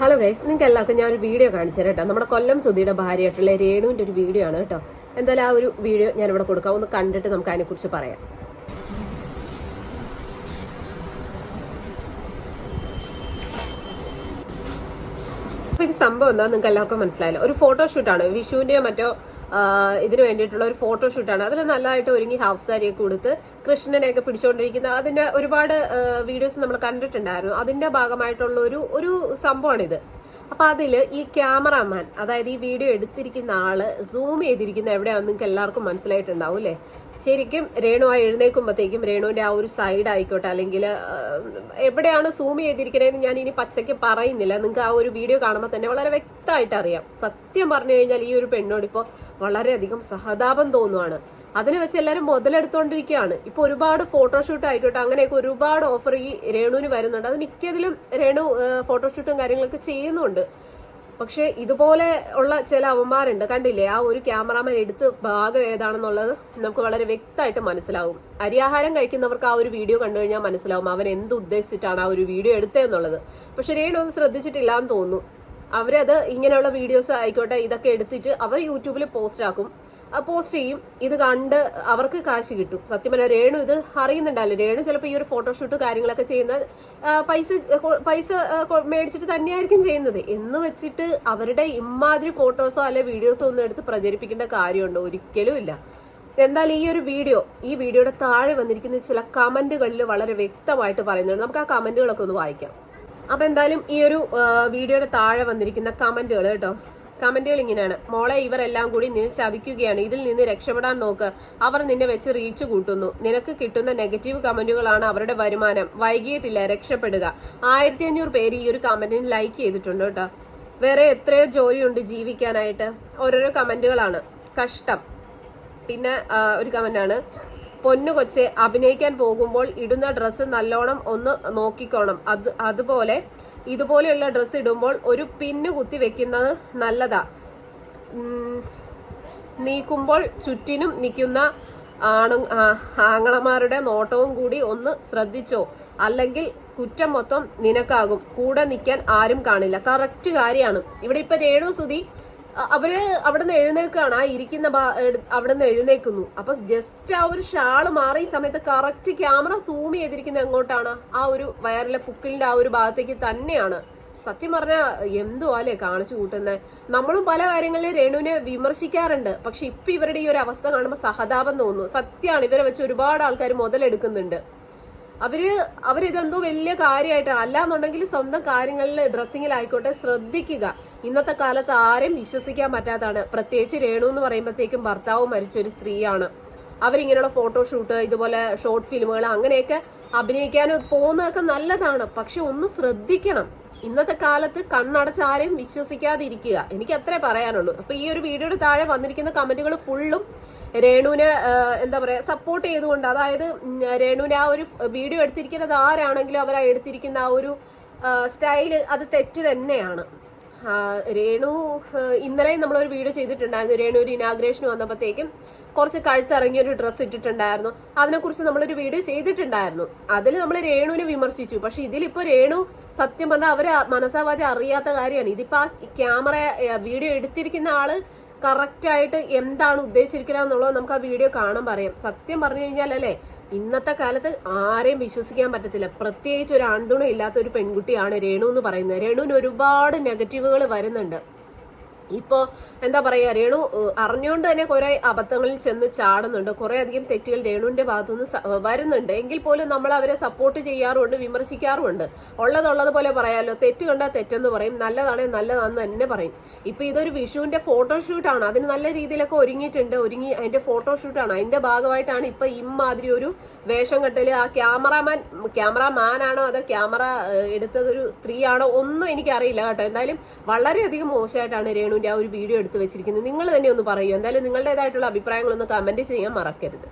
Hello guys, നിങ്ങൾക്ക് എല്ലാവർക്കും ഞാൻ ഒരു വീഡിയോ കാണിച്ചു തരാം കേട്ടോ. നമ്മുടെ കൊല്ലം സുധിയുടെ ഭാര്യയായിട്ടുള്ള രേണുവിന്റെ ഒരു വീഡിയോ ആണ് കേട്ടോ. എന്തായാലും ആ ഒരു വീഡിയോ ഞാൻ ഇവിടെ കൊടുക്കാം, ഒന്ന് കണ്ടിട്ട് നമുക്ക് അതിനെക്കുറിച്ച് പറയാം. അപ്പൊ ഇത് സംഭവം എന്താ നിങ്ങൾക്ക് എല്ലാവർക്കും മനസ്സിലായല്ലോ. ഒരു ഫോട്ടോഷൂട്ടാണ്, വിഷുവിന്റെയോ മറ്റോ ഇതിന് വേണ്ടിയിട്ടുള്ള ഒരു ഫോട്ടോഷൂട്ടാണ്. അതിൽ നല്ലതായിട്ട് ഒരുങ്ങി ഹാഫ് സാരിയൊക്കെ കൊടുത്ത് കൃഷ്ണനെയൊക്കെ പിടിച്ചുകൊണ്ടിരിക്കുന്ന അതിന്റെ ഒരുപാട് വീഡിയോസ് നമ്മൾ കണ്ടിട്ടുണ്ടായിരുന്നു. അതിന്റെ ഭാഗമായിട്ടുള്ള ഒരു സംഭവമാണിത്. അപ്പൊ അതില് ഈ ക്യാമറാമാൻ, അതായത് ഈ വീഡിയോ എടുത്തിരിക്കുന്ന ആള് സൂം ചെയ്തിരിക്കുന്ന എവിടെയാണെന്ന് നിങ്ങൾക്ക് എല്ലാവർക്കും മനസ്സിലായിട്ടുണ്ടാവും അല്ലെ. ശരിക്കും രേണു ആ എഴുന്നേക്കുമ്പോഴത്തേക്കും രേണുവിന്റെ ആ ഒരു സൈഡ് ആയിക്കോട്ടെ, അല്ലെങ്കിൽ എവിടെയാണ് സൂം ചെയ്തിരിക്കണേന്ന് ഞാൻ ഇനി പച്ചയ്ക്ക് പറയുന്നില്ല. നിങ്ങൾക്ക് ആ ഒരു വീഡിയോ കാണുമ്പോൾ തന്നെ വളരെ വ്യക്തമായിട്ട് അറിയാം. സത്യം പറഞ്ഞു കഴിഞ്ഞാൽ ഈ ഒരു പെണ്ണോട് ഇപ്പോൾ വളരെയധികം സഹതാപം തോന്നുവാണ്. അതിനെ വെച്ച് എല്ലാവരും മുതലെടുത്തോണ്ടിരിക്കുകയാണ്. ഇപ്പൊ ഒരുപാട് ഫോട്ടോഷൂട്ട് ആയിക്കോട്ടെ, അങ്ങനെയൊക്കെ ഒരുപാട് ഓഫർ ഈ രേണുവിന് വരുന്നുണ്ട്. അത് മിക്കതിലും രേണു ഫോട്ടോഷൂട്ടും കാര്യങ്ങളൊക്കെ ചെയ്യുന്നുണ്ട്. പക്ഷെ ഇതുപോലെ ഉള്ള ചില അവന്മാരുണ്ട്, കണ്ടില്ലേ? ആ ഒരു ക്യാമറാമാൻ എടുത്ത് ഭാഗം ഏതാണെന്നുള്ളത് നമുക്ക് വളരെ വ്യക്തമായിട്ട് മനസ്സിലാവും. അരിയാഹാരം കഴിക്കുന്നവർക്ക് ആ ഒരു വീഡിയോ കണ്ടു കഴിഞ്ഞാൽ മനസ്സിലാവും അവൻ എന്ത് ഉദ്ദേശിച്ചിട്ടാണ് ആ ഒരു വീഡിയോ എടുത്തതെന്നുള്ളത്. പക്ഷെ രേണു അത് ശ്രദ്ധിച്ചിട്ടില്ല എന്ന് തോന്നുന്നു. അവരത് ഇങ്ങനെയുള്ള വീഡിയോസ് ആയിക്കോട്ടെ ഇതൊക്കെ എടുത്തിട്ട് അവർ യൂട്യൂബിൽ പോസ്റ്റ് ചെയ്യും. ഇത് കണ്ട് അവർക്ക് കാശ് കിട്ടും. സത്യം പറഞ്ഞാൽ രേണു ഇത് അറിയുന്നുണ്ടല്ലോ. രേണു ചിലപ്പോൾ ഈ ഒരു ഫോട്ടോഷൂട്ട് കാര്യങ്ങളൊക്കെ ചെയ്യുന്ന പൈസ മേടിച്ചിട്ട് തന്നെയായിരിക്കും ചെയ്യുന്നത്. എന്ന് വെച്ചിട്ട് അവരുടെ ഇമാതിരി ഫോട്ടോസോ അല്ലെ വീഡിയോസോ ഒന്നും എടുത്ത് പ്രചരിപ്പിക്കേണ്ട കാര്യമുണ്ടോ? ഒരിക്കലും ഇല്ല. എന്തായാലും ഈ വീഡിയോയുടെ താഴെ വന്നിരിക്കുന്ന ചില കമന്റുകളിൽ വളരെ വ്യക്തമായിട്ട് പറയുന്നുണ്ട്. നമുക്ക് ആ കമന്റുകളൊക്കെ ഒന്ന് വായിക്കാം. അപ്പൊ എന്തായാലും ഈ ഒരു വീഡിയോയുടെ താഴെ വന്നിരിക്കുന്ന കമന്റുകൾ കേട്ടോ. കമന്റുകൾ ഇങ്ങനെയാണ്: മോളെ, ഇവരെല്ലാം കൂടി നിന്നെ ചതിക്കുകയാണ്. ഇതിൽ നിന്ന് രക്ഷപ്പെടാൻ നോക്ക്. അവർ നിന്നെ വെച്ച് റീച്ച് കൂട്ടുന്നു. നിനക്ക് കിട്ടുന്ന നെഗറ്റീവ് കമന്റുകളാണ് അവരുടെ വരുമാനം. വൈകിയിട്ടില്ല, രക്ഷപ്പെടുക. 1500 പേര് ഈ ഒരു കമന്റിന് ലൈക്ക് ചെയ്തിട്ടുണ്ട് കേട്ടോ. വേറെ എത്രയോ ജോലിയുണ്ട് ജീവിക്കാനായിട്ട്. ഓരോരോ കമന്റുകളാണ്. കഷ്ടം. പിന്നെ ഒരു കമന്റാണ്: പൊന്നു കൊച്ചെ, അഭിനയിക്കാൻ പോകുമ്പോൾ ഇടുന്ന ഡ്രസ്സ് നല്ലോണം ഒന്ന് നോക്കിക്കോണം. അതുപോലെ ഇതുപോലെയുള്ള ഡ്രസ്സ് ഇടുമ്പോൾ ഒരു പിന്ന് കുത്തി വെക്കുന്നത് നല്ലതാ. നീക്കുമ്പോൾ ചുറ്റിനും നിൽക്കുന്ന ആങ്ങളമാരുടെ നോട്ടവും കൂടി ഒന്ന് ശ്രദ്ധിച്ചോ, അല്ലെങ്കിൽ കുറ്റം മൊത്തം നിനക്കാകും. കൂടെ നിൽക്കാൻ ആരും കാണില്ല. കറക്റ്റ് കാര്യമാണ്. ഇവിടെ ഇപ്പൊ രേണു സുധി അവര് അവിടുന്ന് എഴുന്നേൽക്കുകയാണ്. ആ ഇരിക്കുന്ന അവിടുന്ന് എഴുന്നേക്കുന്നു. അപ്പൊ ജസ്റ്റ് ആ ഒരു ഷാള് മാറിയ സമയത്ത് കറക്റ്റ് ക്യാമറ സൂം ചെയ്തിരിക്കുന്നത് എങ്ങോട്ടാണ്? ആ ഒരു വയറിലെ പുക്കിലിന്റെ ആ ഒരു ഭാഗത്തേക്ക് തന്നെയാണ്. സത്യം പറഞ്ഞാൽ എന്തോ അല്ലേ കാണിച്ചു കൂട്ടുന്നത്. നമ്മളും പല കാര്യങ്ങളിലും രേണുവിനെ വിമർശിക്കാറുണ്ട്. പക്ഷെ ഇപ്പൊ ഇവരുടെ ഈ ഒരു അവസ്ഥ കാണുമ്പോൾ സഹതാപം തോന്നുന്നു. സത്യമാണ്, ഇവരെ വെച്ച് ഒരുപാട് ആൾക്കാർ മുതലെടുക്കുന്നുണ്ട്. അവരിതെന്തോ വലിയ കാര്യമായിട്ടാണ്. അല്ലാന്നുണ്ടെങ്കിൽ സ്വന്തം കാര്യങ്ങളിൽ ഡ്രസ്സിങ്ങിലായിക്കോട്ടെ ശ്രദ്ധിക്കുക. ഇന്നത്തെ കാലത്ത് ആരെയും വിശ്വസിക്കാൻ പറ്റാത്തതാണ്. പ്രത്യേകിച്ച് രേണു എന്ന് പറയുമ്പോഴത്തേക്കും ഭർത്താവ് മരിച്ചൊരു സ്ത്രീയാണ്. അവരിങ്ങനെയുള്ള ഫോട്ടോഷൂട്ട്, ഇതുപോലെ ഷോർട്ട് ഫിലിമുകൾ അങ്ങനെയൊക്കെ അഭിനയിക്കാൻ പോകുന്നതൊക്കെ നല്ലതാണ്. പക്ഷെ ഒന്ന് ശ്രദ്ധിക്കണം. ഇന്നത്തെ കാലത്ത് കണ്ണടച്ച് ആരെയും വിശ്വസിക്കാതിരിക്കുക. എനിക്ക് അത്രേ പറയാനുള്ളൂ. അപ്പൊ ഈ ഒരു വീഡിയോയുടെ താഴെ വന്നിരിക്കുന്ന കമന്റുകൾ ഫുള്ളും രേണുവിനെ എന്താ പറയാ സപ്പോർട്ട് ചെയ്തുകൊണ്ട്, അതായത് രേണുവിനെ ആ ഒരു വീഡിയോ എടുത്തിരിക്കുന്നത് ആരാണെങ്കിലും അവർ എടുത്തിരിക്കുന്ന ആ ഒരു സ്റ്റൈല് അത് തെറ്റ് തന്നെയാണ്. രേണു ഇന്നലെയും നമ്മളൊരു വീഡിയോ ചെയ്തിട്ടുണ്ടായിരുന്നു. രേണു ഒരു ഇനാഗ്രേഷൻ വന്നപ്പോഴത്തേക്കും കുറച്ച് കഴുത്തിറങ്ങിയ ഒരു ഡ്രസ്സ് ഇട്ടിട്ടുണ്ടായിരുന്നു. അതിനെക്കുറിച്ച് നമ്മളൊരു വീഡിയോ ചെയ്തിട്ടുണ്ടായിരുന്നു. അതിൽ നമ്മൾ രേണുവിനെ വിമർശിച്ചു. പക്ഷെ ഇതിലിപ്പോ രേണു സത്യം പറഞ്ഞാൽ അവര് മനസ്സാവാച അറിയാത്ത കാര്യമാണ്. ഇതിപ്പോ ആ ക്യാമറ വീഡിയോ എടുത്തിരിക്കുന്ന ആള് കറക്റ്റ് ആയിട്ട് എന്താണ് ഉദ്ദേശിച്ചിരിക്കുന്നത് എന്നുള്ളത് നമുക്ക് ആ വീഡിയോ കാണാൻ പറയാം. സത്യം പറഞ്ഞു കഴിഞ്ഞാൽ അല്ലേ, ഇന്നത്തെ കാലത്ത് ആരെയും വിശ്വസിക്കാൻ പറ്റത്തില്ല. പ്രത്യേകിച്ച് ഒരു ആൺതുണ ഇല്ലാത്ത ഒരു പെൺകുട്ടിയാണ് രേണു എന്ന് പറയുന്നത്. രേണുവിന് ഒരുപാട് നെഗറ്റീവുകൾ വരുന്നുണ്ട്. ഇപ്പോ എന്താ പറയാ, രേണു അറിഞ്ഞുകൊണ്ട് തന്നെ കുറെ അബദ്ധങ്ങളിൽ ചെന്ന് ചാടുന്നുണ്ട്. കുറെ അധികം തെറ്റുകൾ രേണുവിന്റെ ഭാഗത്തുനിന്ന് വരുന്നുണ്ട്. എങ്കിൽ പോലും നമ്മൾ അവരെ സപ്പോർട്ട് ചെയ്യാറുമുണ്ട്, വിമർശിക്കാറുമുണ്ട്. ഉള്ളത് പോലെ പറയാലോ. തെറ്റ് കണ്ടാൽ തെറ്റെന്ന് പറയും, നല്ലതാണെങ്കിൽ നല്ലതാണെന്ന് തന്നെ പറയും. ഇപ്പൊ ഇതൊരു വിഷുവിന്റെ ഫോട്ടോഷൂട്ടാണ്. അതിന് നല്ല രീതിയിലൊക്കെ ഒരുങ്ങി അതിന്റെ ഫോട്ടോഷൂട്ടാണ്. അതിന്റെ ഭാഗമായിട്ടാണ് ഇപ്പൊ ഇമാതിരി ഒരു വേഷം കെട്ടല്. ആ ക്യാമറാമാനാണോ അതോ ക്യാമറ എടുത്തതൊരു സ്ത്രീയാണോ ഒന്നും എനിക്കറിയില്ല കേട്ടോ. എന്തായാലും വളരെയധികം മോശമായിട്ടാണ് രേണുവിന്റെ ആ ഒരു വീഡിയോ എടുത്ത് വെച്ചിരിക്കുന്നത്. നിങ്ങൾ തന്നെ ഒന്ന് പറയൂ. എന്തായാലും നിങ്ങളുടേതായിട്ടുള്ള അഭിപ്രായങ്ങളൊന്ന് കമന്റ് ചെയ്യാൻ മറക്കരുത്.